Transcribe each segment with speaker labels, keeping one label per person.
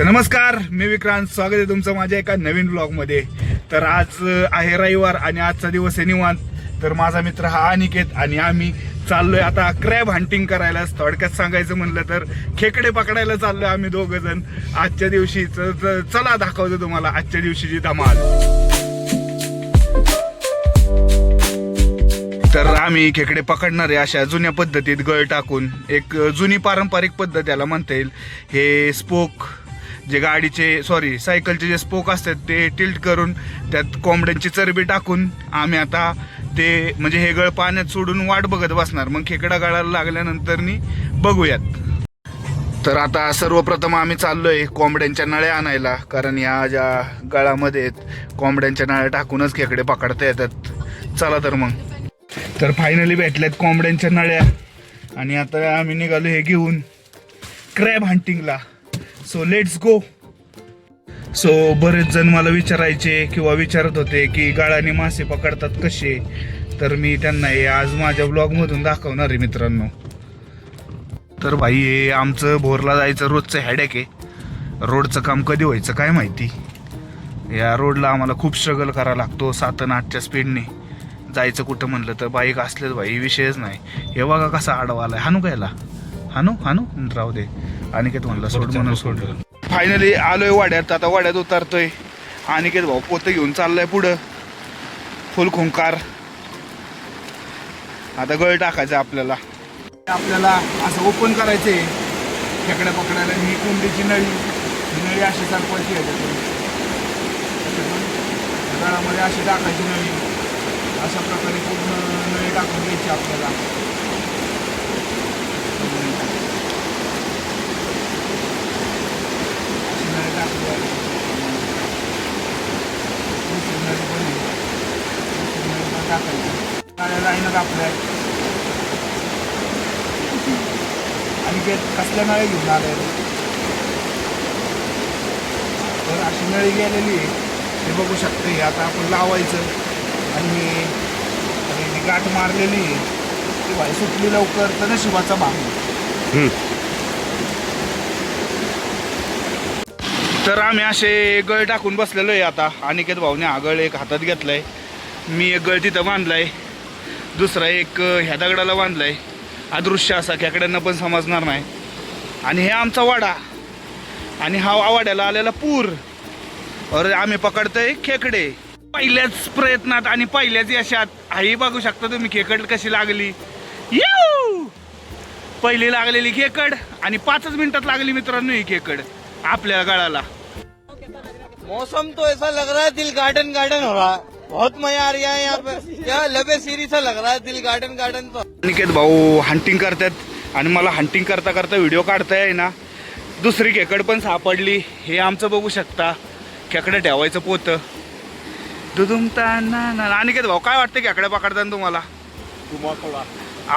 Speaker 1: तर नमस्कार, मी विक्रांत. स्वागत आहे तुमचं माझ्या एका नवीन ब्लॉग मध्ये. तर आज आहे रविवार आणि आजचा दिवस आहे निवांत. तर माझा मित्र हा अनिकेत आणि आम्ही चाललोय आता क्रॅब हंटिंग करायला. थोडक्यात सांगायचं म्हणलं तर खेकडे पकडायला चाललोय आम्ही दोघ जण आजच्या दिवशी. चला दाखवतो तुम्हाला आजच्या दिवशीची धमाल. तर आम्ही खेकडे पकडणार आहे अशा जुन्या पद्धतीत गळ टाकून. एक जुनी पारंपरिक पद्धत याला म्हणता येईल. हे स्पोक जे गाडीचे सायकलचे जे स्पोक असतात ते टिल्ट करून त्यात कोंबड्यांची चरबी टाकून आम्ही आता ते म्हणजे हे गळ पाण्यात सोडून वाट बघत बसणार. मग खेकडा गळाला लागल्यानंतर बघूयात. तर आता सर्वप्रथम आम्ही चाललोय कोंबड्यांच्या नळ्या आणायला, कारण या ज्या गळामध्ये कोंबड्यांच्या नळ्या टाकूनच खेकडे पकडता येतात. चला तर मग. तर फायनली भेटल्यात कोंबड्यांच्या नळ्या आणि आता आम्ही निघालो हे घेऊन क्रॅब हंटिंगला. So let's go. सो बरेच जण मला विचारायचे किंवा विचारत होते की गाळाने मासे पकडतात कसे. तर मी त्यांना हे आज माझ्या ब्लॉगमधून दाखवणार आहे मित्रांनो. तर भाई हे आमचं भोरला जायचं रोजचं हेडेक आहे. रोडचं काम कधी व्हायचं काय माहिती. या रोडला आम्हाला खूप स्ट्रगल करावा लागतो. 7 आणि 8च्या स्पीडने जायचं कुठं म्हणलं तर बाईक असलेच भाई विषयच नाही. हे बघा कसा आडवा आलाय. हानू कायला हानू राहू दे. अनिकेत म्हणलं सोड म्हणून सोडलं. फायनली आलोय वाड्यात. आता वाड्यात उतरतोय. अनिकेत भाऊ पोतं घेऊन चाललाय पुढं फुल खुंकार. आता गळ टाकायचं आपल्याला असं ओपन करायचंय खेकड्या पकडायला. ही कोंबडीची नळी अशी सरपवायची आहे गळामध्ये अशी टाकायची नळी. अशा प्रकारे पूर्ण नळी टाकून घ्यायची आपल्याला. लाईनच आपल्या आणि ते कसल्या नळी घेऊन आले. तर अशी नळी गेलेली हे बघू शकते. आता आपण लावायचं आणि गाठ मारलेली ती भाई सुटली लवकर तर नशिबाचा भाग. तर आम्ही असे गळ टाकून बसलेलो आहे. आता अनिकेत भाऊने हा गळ एक हातात घेतलाय. मी एक गळ तिथं बांधलाय. दुसरा एक ह्या दगडाला बांधलाय. अदृश्य असा खेकड्यांना पण समजणार नाही. आणि हे आमचा वाडा आणि हा वाड्याला आलेला पूर. और आम्ही पकडतोय खेकडे पहिल्याच प्रयत्नात आणि पहिल्याच यशात. आई बघू शकता तुम्ही खेकड कशी लागली. पहिली लागलेली खेकड आणि 5च मिनिटात लागली मित्रांनो ही खेकड आपल्या गळाला.
Speaker 2: मौसम तो ऐसा लग रहा है दिल गार्डन गार्डन हो रहा है. बहुत मजा आ रहा है यहाँ पे. क्या लबे सीरी सा लग रहा है दिल गार्डन गार्डन. तो
Speaker 1: अनिकेत भाऊ हंटिंग करतात आणि मला हंटिंग करता करता व्हिडिओ काढता येईना. दुसरी खेकड पण सापडली. हे आमचं बघू शकता खेकडं ठेवायचं पोतं. दुदुमताना. अनिकेत भाऊ काय वाटतं खेकड्या पकडताना तुम्हाला?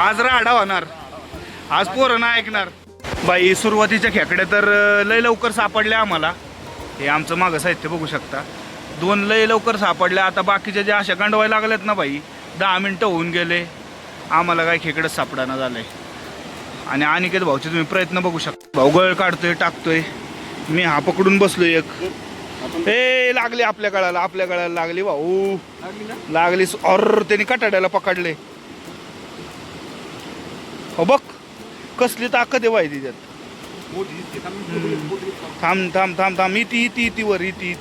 Speaker 1: आज राडा होणार. आज पोरं ना ऐकणार. बाई सुरुवातीच्या खेकड्या तर लय लवकर सापडल्या आम्हाला. हे आमचं मागं साहित्य बघू शकता. 2 लय लवकर सापडल्या. आता बाकीच्या ज्या अशा गांडवायला लागल्यात ना बाई 10 मिनिटं होऊन गेले. आम्हाला काय खेकडंच सापडाना झालंय. आणि अनिकेत भाऊचे तुम्ही प्रयत्न बघू शकता. भाऊ गळ काढतोय टाकतोय. मी हा पकडून बसलोय एक. हे लागली आपल्या गळाला लागली भाऊ लागली. और त्यांनी कटाड्याला पकडले. हो बघ कसली ताकद आहे बाई तिच्यात. थांब इती वर इती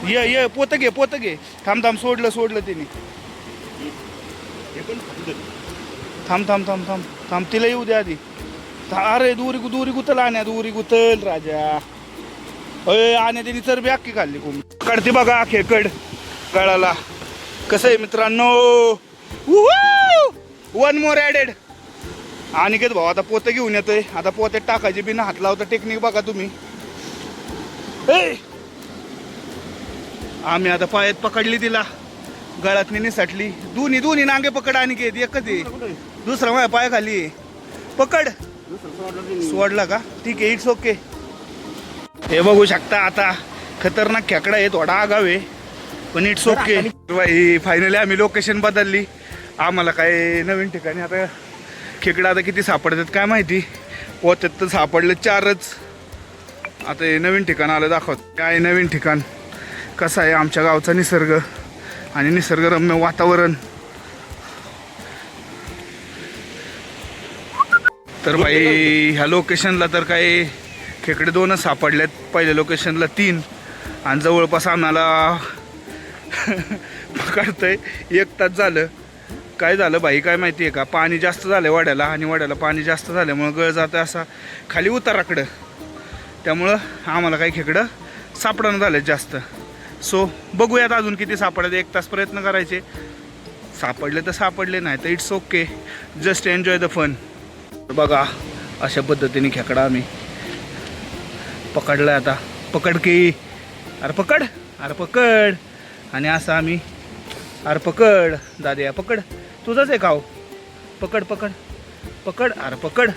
Speaker 1: ये पोत घे. थांब सोडलं तिने. थांब तिला येऊ दे आधी. अरे दुरी गुतल आण्या दुरी गुतल राजा. आणि तिने चरबी अख्खी खाल्ली कोंबडी. काढते बघा खेकड गळाला. कसं आहे मित्रांनो. 1 मोर ॲडेड. अनिकेत भाऊ आता पोतं घेऊन येतोय. आता पोत्यात टाकायची बिना हात लावता टेक्निक बघा तुम्ही. आम्ही आता पायात पकडली तिला. गळात निसटली. दोन्ही नांगे पकड. अनिकेत एकच आहे. दुसरा माझ्या पाया खाली पकड. सोडला का? ठीक आहे इट्स ओके. हे बघू शकता आता खतरनाक खेकडा आहे. थोडा आगाव आहे पण इट्स ओके. फायनली आम्ही लोकेशन बदलली. आम्हाला काय नवीन ठिकाणी आता खेकडा आता किती सापडतात काय माहिती. पोत्यात तर सापडले 4च. आता हे नवीन ठिकाण आलं दाखवत. काय नवीन ठिकाण, कसं आहे आमच्या गावचा निसर्ग आणि निसर्गरम्य वातावरण. तर भाई ह्या लोकेशनला तर काही खेकडे 2च सापडलेत, पहिल्या लोकेशनला 3 आणि जवळपास आम्हाला पकडतंय 1 तास झालं. काय झालं भाई काय माहिती आहे का, पाणी जास्त झालं वाड्याला आणि वाड्याला पाणी जास्त झाल्यामुळं गळ जातं असा खाली उताराकडं, त्यामुळं आम्हाला काही खेकडं सापडणं झालं जास्त. सो बघूयात अजून किती सापडत, 1 तास प्रयत्न करायचे. सापडले तर सापडले, नाही तर it's okay, just enjoy the fun. बघा अशा पद्धतीने खेकडा आम्ही पकडला. आता पकड की, अरे पकड, अरे पकड. आणि असं आम्ही, अरे पकड दाद्या पकड, तुझंच आहे का हो, पकड पकड पकड, अरे पकड.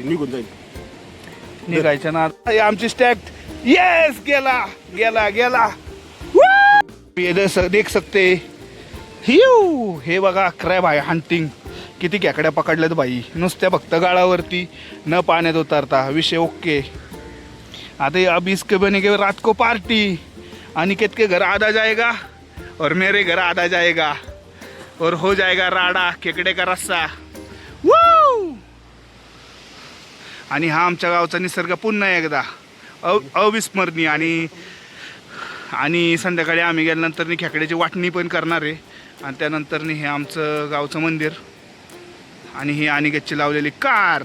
Speaker 3: निघून जाईल.
Speaker 1: निघायचं ना आमची स्टॅक. येस गेला गेला गेला. ये देख सकते हिऊ, हे बघा क्रॅब आहे हंटिंग. किती खेकड्या पकडल्यात भाई, नुसत्या फक्त गाळावरती न पाण्यात उतरता. विषय ओके. आता अब इसके बनेगे रात को पार्टी. अनिकेत के घर आधा जाएगा और मेरे घर आधा जाएगा और हो जाएगा राडा खेकडे का रस्सा. वू. आणि हा आमच्या गावचा निसर्ग पुन्हा एकदा अविस्मरणीय. आणि संध्याकाळी आम्ही गेल्यानंतर खेकड्याची वाटणी पण करणार आहे. आणि त्यानंतर हे आमचं गावचं मंदिर आणि ही अनिकेतची लावलेली कार.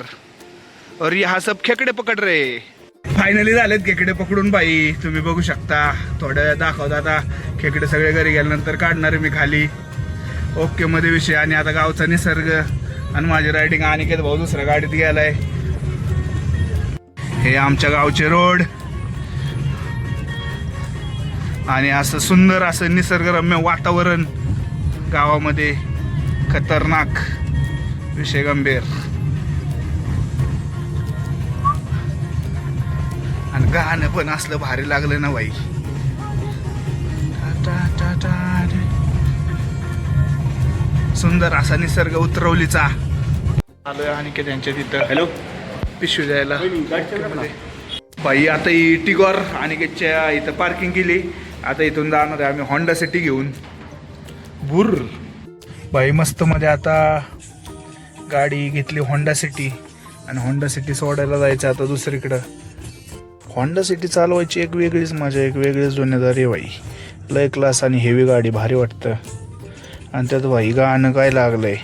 Speaker 1: और यहाँ सब खेकडे पकड रे. फायनली झालेत खेकडे पकडून भाई, तुम्ही बघू शकता. थोड्या वेळ दाखवता आता खेकडे सगळे घरी गेल्यानंतर काढणार आहे मी खाली. ओके मध्ये विषय. आणि आता गावचा निसर्ग आणि माझी रायडिंग. अनिकेत भाऊ दुसऱ्या गाडीत गेलाय. हे आमच्या गावचे रोड आणि असं सुंदर असं निसर्गरम्य वातावरण गावामध्ये. खतरनाक विषय गंभीर. आणि गाणं पण असलं भारी लागलं ना बाई. सुंदर असा निसर्ग उतरवलीचा. आलोय अनिकेत यांच्या तिथं.
Speaker 3: हॅलो
Speaker 1: पिशवी द्यायला बाई. आता ही टिगॉर अनिकेतच्या इथं पार्किंग केली. आता इथून जाणार आहे आम्ही होंडा सिटी घेऊन. बुर बाई मस्त मध्ये आता गाडी घेतली होंडा सिटी आणि होंडा सिटी सोडायला जायचं आता दुसरीकडं. होंडा सिटी चालवायची एक वेगळीच मजा, एक वेगळीच दुनियादारी बाई. लय क्लास आणि हेवी गाडी भारी वाटतं. आणि त्यात भाई गाणं काय लागलंय.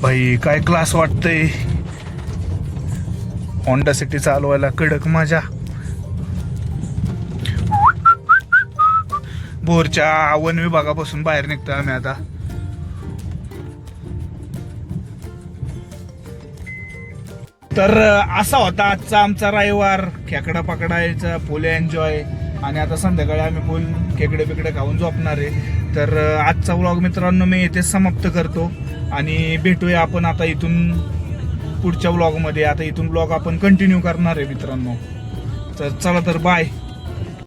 Speaker 1: भाई काय क्लास वाटतंय. होंडा सिटी चालवायला कडक मजा. भोरच्या वन विभागापासून बाहेर निघतो आम्ही आता. तर असा होता आजचा आमचा रविवार. खेकडा पकडायचा, फुल एन्जॉय. आणि आता संध्याकाळी आम्ही फुल खेकडे बिकडे खाऊन झोपणार आहे. तर आजचा व्लॉग मित्रांनो मी इथेच समाप्त करतो आणि भेटूया आपण आता इथून पुढच्या व्लॉगमध्ये. आता इथून व्लॉग आपण कंटिन्यू करणार आहे मित्रांनो. तर चला तर बाय.